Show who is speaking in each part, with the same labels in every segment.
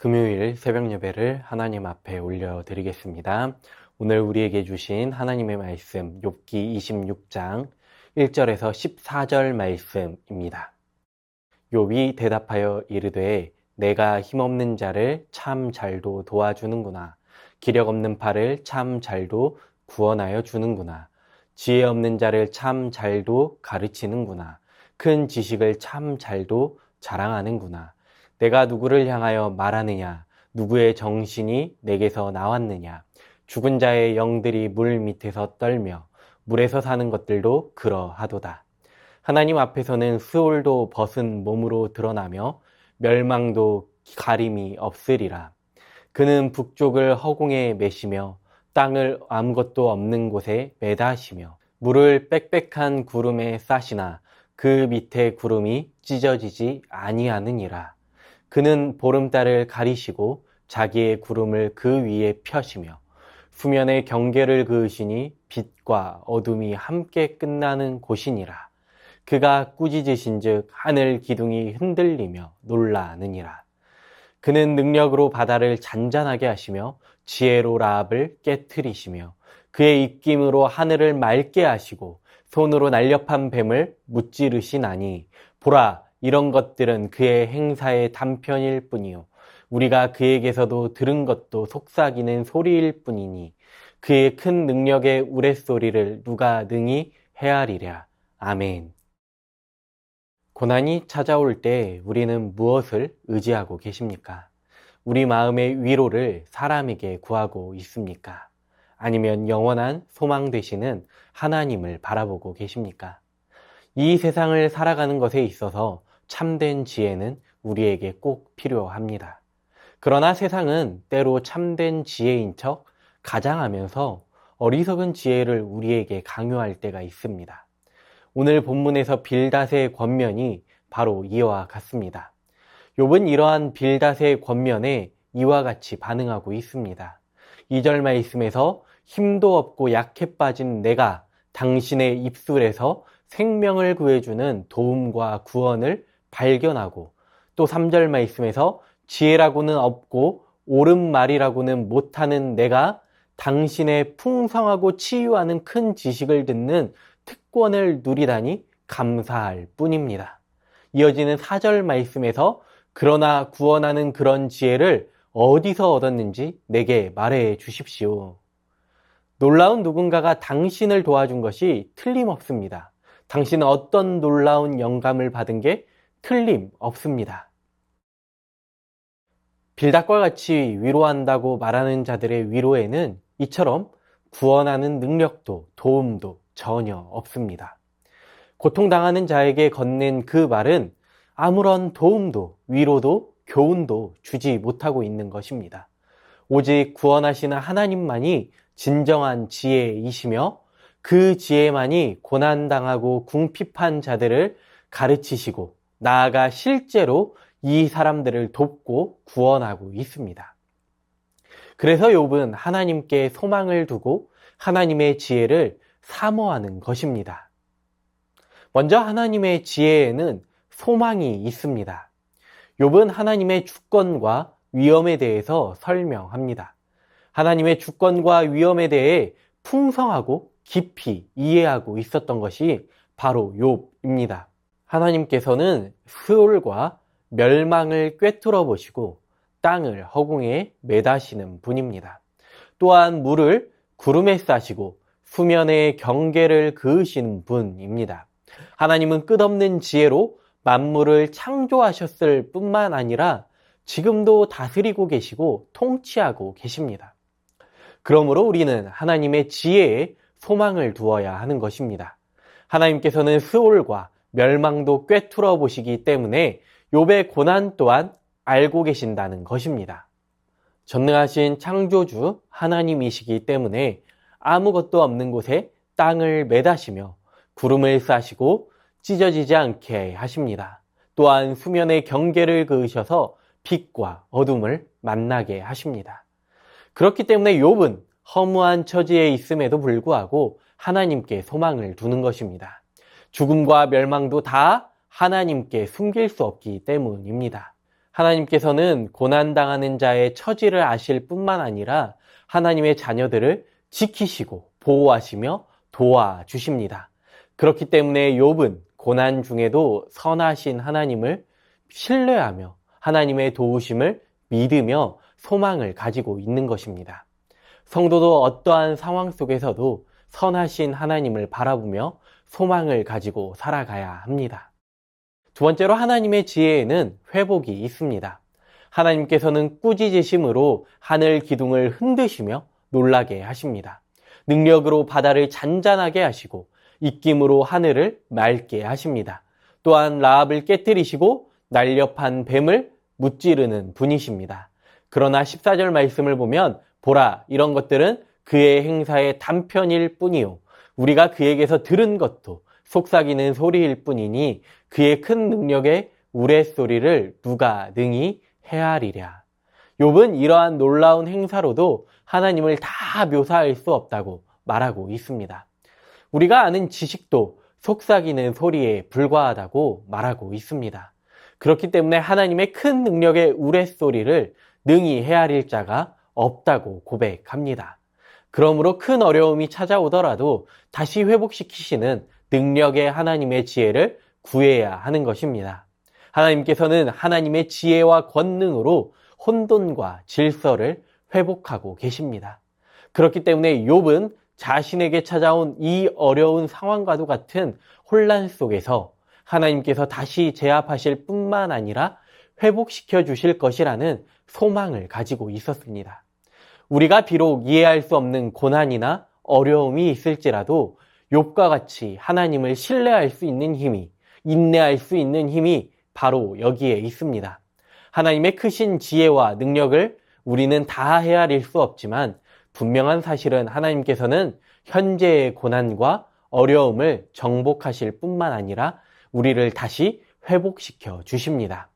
Speaker 1: 금요일 새벽 예배를 하나님 앞에 올려드리겠습니다. 오늘 우리에게 주신 하나님의 말씀 욥기 26장 1절에서 14절 말씀입니다. 욥이 대답하여 이르되 내가 힘없는 자를 참 잘도 도와주는구나. 기력 없는 팔을 참 잘도 구원하여 주는구나. 지혜 없는 자를 참 잘도 가르치는구나. 큰 지식을 참 잘도 자랑하는구나. 내가 누구를 향하여 말하느냐? 누구의 정신이 내게서 나왔느냐? 죽은 자의 영들이 물 밑에서 떨며 물에서 사는 것들도 그러하도다. 하나님 앞에서는 스올도 벗은 몸으로 드러나며 멸망도 가림이 없으리라. 그는 북쪽을 허공에 메시며 땅을 아무것도 없는 곳에 매다시며 물을 빽빽한 구름에 싸시나 그 밑에 구름이 찢어지지 아니하느니라. 그는 보름달을 가리시고 자기의 구름을 그 위에 펴시며 수면의 경계를 그으시니 빛과 어둠이 함께 끝나는 곳이니라. 그가 꾸짖으신즉 하늘 기둥이 흔들리며 놀라느니라. 그는 능력으로 바다를 잔잔하게 하시며 지혜로 라합을 깨트리시며 그의 입김으로 하늘을 맑게 하시고 손으로 날렵한 뱀을 무찌르시나니 보라, 이런 것들은 그의 행사의 단편일 뿐이요 우리가 그에게서도 들은 것도 속삭이는 소리일 뿐이니 그의 큰 능력의 우레소리를 누가 능히 헤아리랴. 아멘. 고난이 찾아올 때 우리는 무엇을 의지하고 계십니까? 우리 마음의 위로를 사람에게 구하고 있습니까? 아니면 영원한 소망 되시는 하나님을 바라보고 계십니까? 이 세상을 살아가는 것에 있어서 참된 지혜는 우리에게 꼭 필요합니다. 그러나 세상은 때로 참된 지혜인 척 가장하면서 어리석은 지혜를 우리에게 강요할 때가 있습니다. 오늘 본문에서 빌닷의 권면이 바로 이와 같습니다. 욥은 이러한 빌닷의 권면에 이와 같이 반응하고 있습니다. 2절 말씀에서 힘도 없고 약해 빠진 내가 당신의 입술에서 생명을 구해주는 도움과 구원을 발견하고 또 3절 말씀에서 지혜라고는 없고 옳은 말이라고는 못하는 내가 당신의 풍성하고 치유하는 큰 지식을 듣는 특권을 누리다니 감사할 뿐입니다. 이어지는 4절 말씀에서 그러나 구원하는 그런 지혜를 어디서 얻었는지 내게 말해 주십시오. 놀라운 누군가가 당신을 도와준 것이 틀림없습니다. 당신은 어떤 놀라운 영감을 받은 게 틀림없습니다. 빌닷과 같이 위로한다고 말하는 자들의 위로에는 이처럼 구원하는 능력도 도움도 전혀 없습니다. 고통당하는 자에게 건넨 그 말은 아무런 도움도 위로도 교훈도 주지 못하고 있는 것입니다. 오직 구원하시는 하나님만이 진정한 지혜이시며 그 지혜만이 고난당하고 궁핍한 자들을 가르치시고 나아가 실제로 이 사람들을 돕고 구원하고 있습니다. 그래서 욥은 하나님께 소망을 두고 하나님의 지혜를 사모하는 것입니다. 먼저 하나님의 지혜에는 소망이 있습니다. 욥은 하나님의 주권과 위엄에 대해서 설명합니다. 하나님의 주권과 위엄에 대해 풍성하고 깊이 이해하고 있었던 것이 바로 욥입니다. 하나님께서는 스올과 멸망을 꿰뚫어 보시고 땅을 허공에 매다시는 분입니다. 또한 물을 구름에 싸시고 수면의 경계를 그으시는 분입니다. 하나님은 끝없는 지혜로 만물을 창조하셨을 뿐만 아니라 지금도 다스리고 계시고 통치하고 계십니다. 그러므로 우리는 하나님의 지혜에 소망을 두어야 하는 것입니다. 하나님께서는 스올과 멸망도 꿰뚫어 보시기 때문에 욥의 고난 또한 알고 계신다는 것입니다. 전능하신 창조주 하나님이시기 때문에 아무것도 없는 곳에 땅을 매다시며 구름을 싸시고 찢어지지 않게 하십니다. 또한 수면의 경계를 그으셔서 빛과 어둠을 만나게 하십니다. 그렇기 때문에 욥은 허무한 처지에 있음에도 불구하고 하나님께 소망을 두는 것입니다. 죽음과 멸망도 다 하나님께 숨길 수 없기 때문입니다. 하나님께서는 고난당하는 자의 처지를 아실 뿐만 아니라 하나님의 자녀들을 지키시고 보호하시며 도와주십니다. 그렇기 때문에 욥은 고난 중에도 선하신 하나님을 신뢰하며 하나님의 도우심을 믿으며 소망을 가지고 있는 것입니다. 성도도 어떠한 상황 속에서도 선하신 하나님을 바라보며 소망을 가지고 살아가야 합니다. 두 번째로 하나님의 지혜에는 회복이 있습니다. 하나님께서는 꾸짖으심으로 하늘 기둥을 흔드시며 놀라게 하십니다. 능력으로 바다를 잔잔하게 하시고 입김으로 하늘을 맑게 하십니다. 또한 라합을 깨뜨리시고 날렵한 뱀을 무찌르는 분이십니다. 그러나 14절 말씀을 보면 보라, 이런 것들은 그의 행사의 단편일 뿐이요 우리가 그에게서 들은 것도 속삭이는 소리일 뿐이니 그의 큰 능력의 우레소리를 누가 능히 헤아리랴. 욥은 이러한 놀라운 행사로도 하나님을 다 묘사할 수 없다고 말하고 있습니다. 우리가 아는 지식도 속삭이는 소리에 불과하다고 말하고 있습니다. 그렇기 때문에 하나님의 큰 능력의 우레소리를 능히 헤아릴 자가 없다고 고백합니다. 그러므로 큰 어려움이 찾아오더라도 다시 회복시키시는 능력의 하나님의 지혜를 구해야 하는 것입니다. 하나님께서는 하나님의 지혜와 권능으로 혼돈과 질서를 회복하고 계십니다. 그렇기 때문에 욥은 자신에게 찾아온 이 어려운 상황과도 같은 혼란 속에서 하나님께서 다시 제압하실 뿐만 아니라 회복시켜 주실 것이라는 소망을 가지고 있었습니다. 우리가 비록 이해할 수 없는 고난이나 어려움이 있을지라도 욥과 같이 하나님을 신뢰할 수 있는 힘이, 인내할 수 있는 힘이 바로 여기에 있습니다. 하나님의 크신 지혜와 능력을 우리는 다 헤아릴 수 없지만 분명한 사실은 하나님께서는 현재의 고난과 어려움을 정복하실 뿐만 아니라 우리를 다시 회복시켜 주십니다.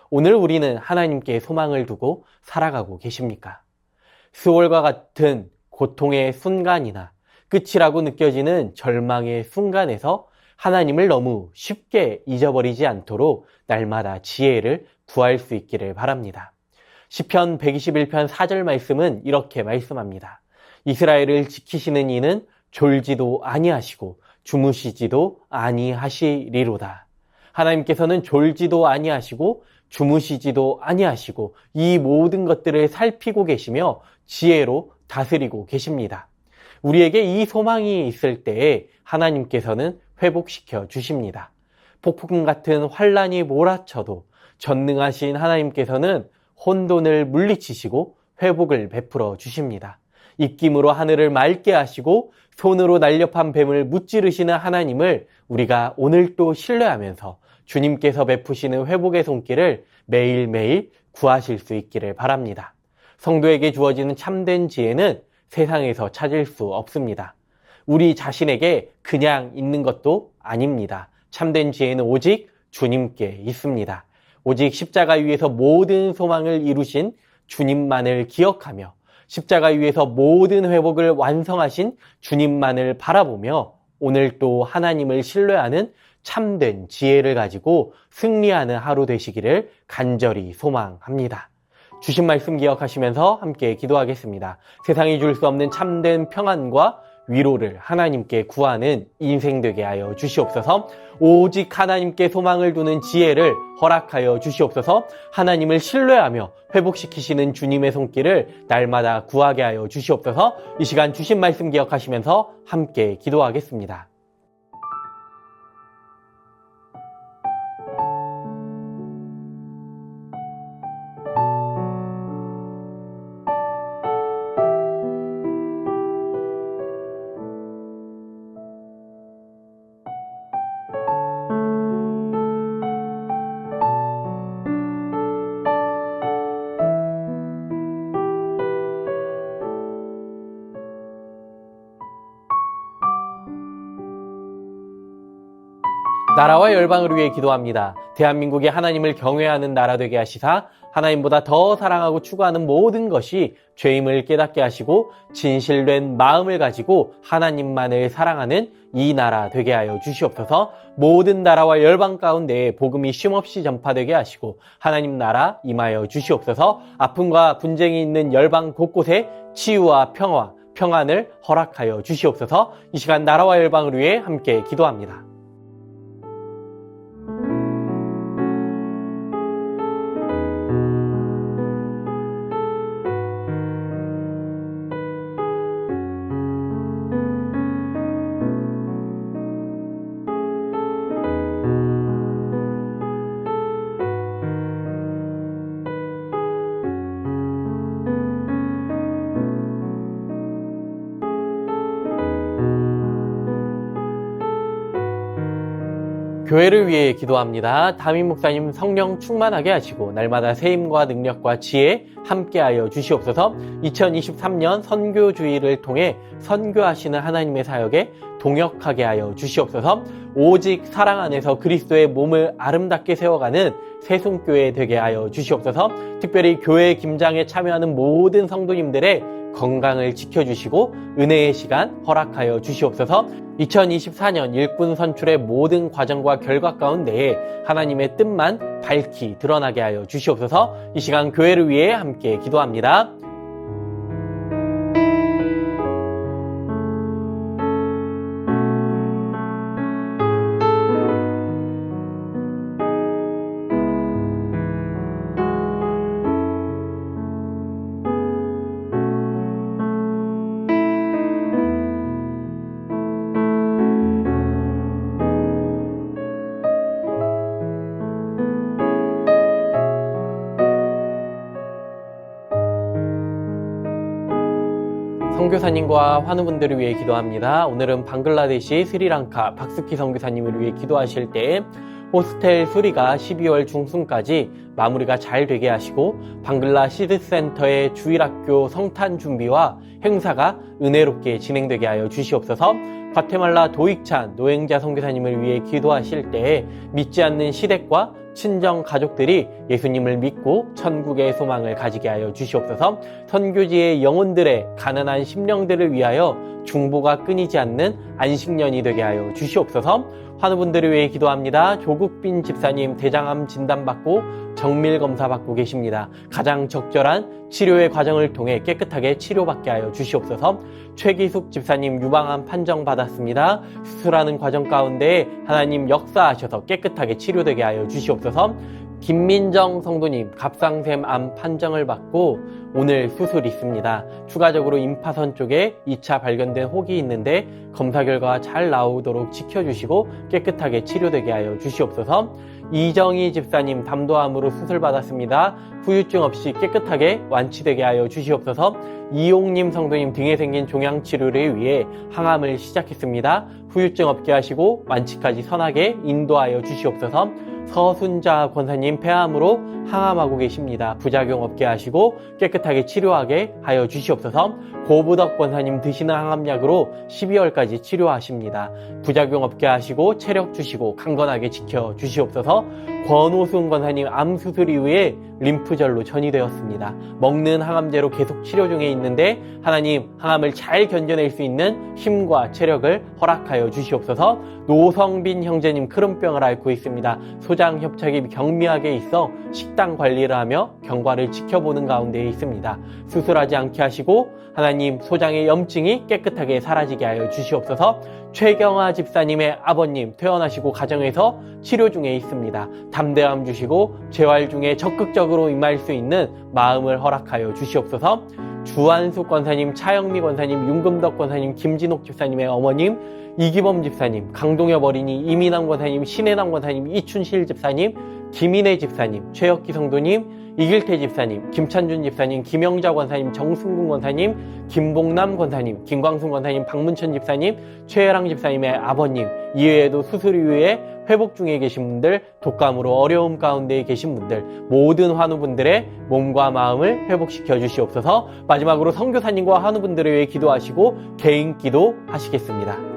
Speaker 1: 오늘 우리는 하나님께 소망을 두고 살아가고 계십니까? 수월과 같은 고통의 순간이나 끝이라고 느껴지는 절망의 순간에서 하나님을 너무 쉽게 잊어버리지 않도록 날마다 지혜를 구할 수 있기를 바랍니다. 시편 121편 4절 말씀은 이렇게 말씀합니다. 이스라엘을 지키시는 이는 졸지도 아니하시고 주무시지도 아니하시리로다. 하나님께서는 졸지도 아니하시고 주무시지도 아니하시고 이 모든 것들을 살피고 계시며 지혜로 다스리고 계십니다. 우리에게 이 소망이 있을 때에 하나님께서는 회복시켜 주십니다. 폭풍 같은 환란이 몰아쳐도 전능하신 하나님께서는 혼돈을 물리치시고 회복을 베풀어 주십니다. 입김으로 하늘을 맑게 하시고 손으로 날렵한 뱀을 무찌르시는 하나님을 우리가 오늘도 신뢰하면서 주님께서 베푸시는 회복의 손길을 매일매일 구하실 수 있기를 바랍니다. 성도에게 주어지는 참된 지혜는 세상에서 찾을 수 없습니다. 우리 자신에게 그냥 있는 것도 아닙니다. 참된 지혜는 오직 주님께 있습니다. 오직 십자가 위에서 모든 소망을 이루신 주님만을 기억하며 십자가 위에서 모든 회복을 완성하신 주님만을 바라보며 오늘도 하나님을 신뢰하는 참된 지혜를 가지고 승리하는 하루 되시기를 간절히 소망합니다. 주신 말씀 기억하시면서 함께 기도하겠습니다. 세상이 줄 수 없는 참된 평안과 위로를 하나님께 구하는 인생 되게 하여 주시옵소서. 오직 하나님께 소망을 두는 지혜를 허락하여 주시옵소서. 하나님을 신뢰하며 회복시키시는 주님의 손길을 날마다 구하게 하여 주시옵소서. 이 시간 주신 말씀 기억하시면서 함께 기도하겠습니다. 나라와 열방을 위해 기도합니다. 대한민국이 하나님을 경외하는 나라 되게 하시사 하나님보다 더 사랑하고 추구하는 모든 것이 죄임을 깨닫게 하시고 진실된 마음을 가지고 하나님만을 사랑하는 이 나라 되게 하여 주시옵소서. 모든 나라와 열방 가운데 복음이 쉼없이 전파되게 하시고 하나님 나라 임하여 주시옵소서. 아픔과 분쟁이 있는 열방 곳곳에 치유와 평안을 허락하여 주시옵소서. 이 시간 나라와 열방을 위해 함께 기도합니다. 교회를 위해 기도합니다. 담임 목사님 성령 충만하게 하시고 날마다 세임과 능력과 지혜 함께하여 주시옵소서. 2023년 선교주의를 통해 선교하시는 하나님의 사역에 동역하게 하여 주시옵소서. 오직 사랑 안에서 그리스도의 몸을 아름답게 세워가는 새송교회 되게 하여 주시옵소서. 특별히 교회 김장에 참여하는 모든 성도님들의 건강을 지켜주시고 은혜의 시간 허락하여 주시옵소서. 2024년 일꾼 선출의 모든 과정과 결과 가운데에 하나님의 뜻만 밝히 드러나게 하여 주시옵소서. 이 시간 교회를 위해 함께 기도합니다. 선교사님과 환우분들을 위해 기도합니다. 오늘은 방글라데시, 스리랑카 박스키 선교사님을 위해 기도하실 때 호스텔 수리가 12월 중순까지 마무리가 잘 되게 하시고 방글라 시드센터의 주일학교 성탄 준비와 행사가 은혜롭게 진행되게 하여 주시옵소서. 과테말라 도익찬 노행자 선교사님을 위해 기도하실 때 믿지 않는 시댁과 친정 가족들이 예수님을 믿고 천국의 소망을 가지게 하여 주시옵소서. 선교지의 영혼들의 가난한 심령들을 위하여 중보가 끊이지 않는 안식년이 되게 하여 주시옵소서. 환우분들을 위해 기도합니다. 조국빈 집사님 대장암 진단받고 정밀검사 받고 계십니다. 가장 적절한 치료의 과정을 통해 깨끗하게 치료받게 하여 주시옵소서. 최기숙 집사님 유방암 판정받았습니다. 수술하는 과정 가운데 하나님 역사하셔서 깨끗하게 치료되게 하여 주시옵소서. 김민정 성도님 갑상샘 암 판정을 받고 오늘 수술 있습니다. 추가적으로 임파선 쪽에 2차 발견된 혹이 있는데 검사 결과가 잘 나오도록 지켜주시고 깨끗하게 치료되게 하여 주시옵소서. 이정희 집사님 담도암으로 수술 받았습니다. 후유증 없이 깨끗하게 완치되게 하여 주시옵소서. 이용님 성도님 등에 생긴 종양 치료를 위해 항암을 시작했습니다. 후유증 없게 하시고 완치까지 선하게 인도하여 주시옵소서. 서순자 권사님 폐암으로 항암하고 계십니다. 부작용 없게 하시고 깨끗하게 치료하게 하여 주시옵소서. 고부덕 권사님 드시는 항암약으로 12월까지 치료하십니다. 부작용 없게 하시고 체력 주시고 강건하게 지켜 주시옵소서. 권오순 권사님 암 수술 이후에 림프절로 전이되었습니다. 먹는 항암제로 계속 치료 중에 있는데 하나님 항암을 잘 견뎌낼 수 있는 힘과 체력을 허락하여 주시옵소서. 노성빈 형제님 크론병을 앓고 있습니다. 소장 협착이 경미하게 있어 식단 관리를 하며 경과를 지켜보는 가운데 있습니다. 수술하지 않게 하시고 하나님 소장의 염증이 깨끗하게 사라지게 하여 주시옵소서. 최경아 집사님의 아버님 퇴원하시고 가정에서 치료 중에 있습니다. 담대함 주시고 재활 중에 적극적으로 임할 수 있는 마음을 허락하여 주시옵소서. 주한숙 권사님, 차영미 권사님, 윤금덕 권사님, 김진옥 집사님의 어머님, 이기범 집사님, 강동엽 어린이, 이민남 권사님, 신혜남 권사님, 이춘실 집사님, 김인혜 집사님, 최혁기 성도님, 이길태 집사님, 김찬준 집사님, 김영자 권사님, 정승군 권사님, 김봉남 권사님, 김광순 권사님, 박문천 집사님, 최혜랑 집사님의 아버님, 이외에도 수술 이후에 회복 중에 계신 분들, 독감으로 어려움 가운데 계신 분들, 모든 환우분들의 몸과 마음을 회복시켜 주시옵소서. 마지막으로 선교사님과 환우분들을 위해 기도하시고 개인 기도 하시겠습니다.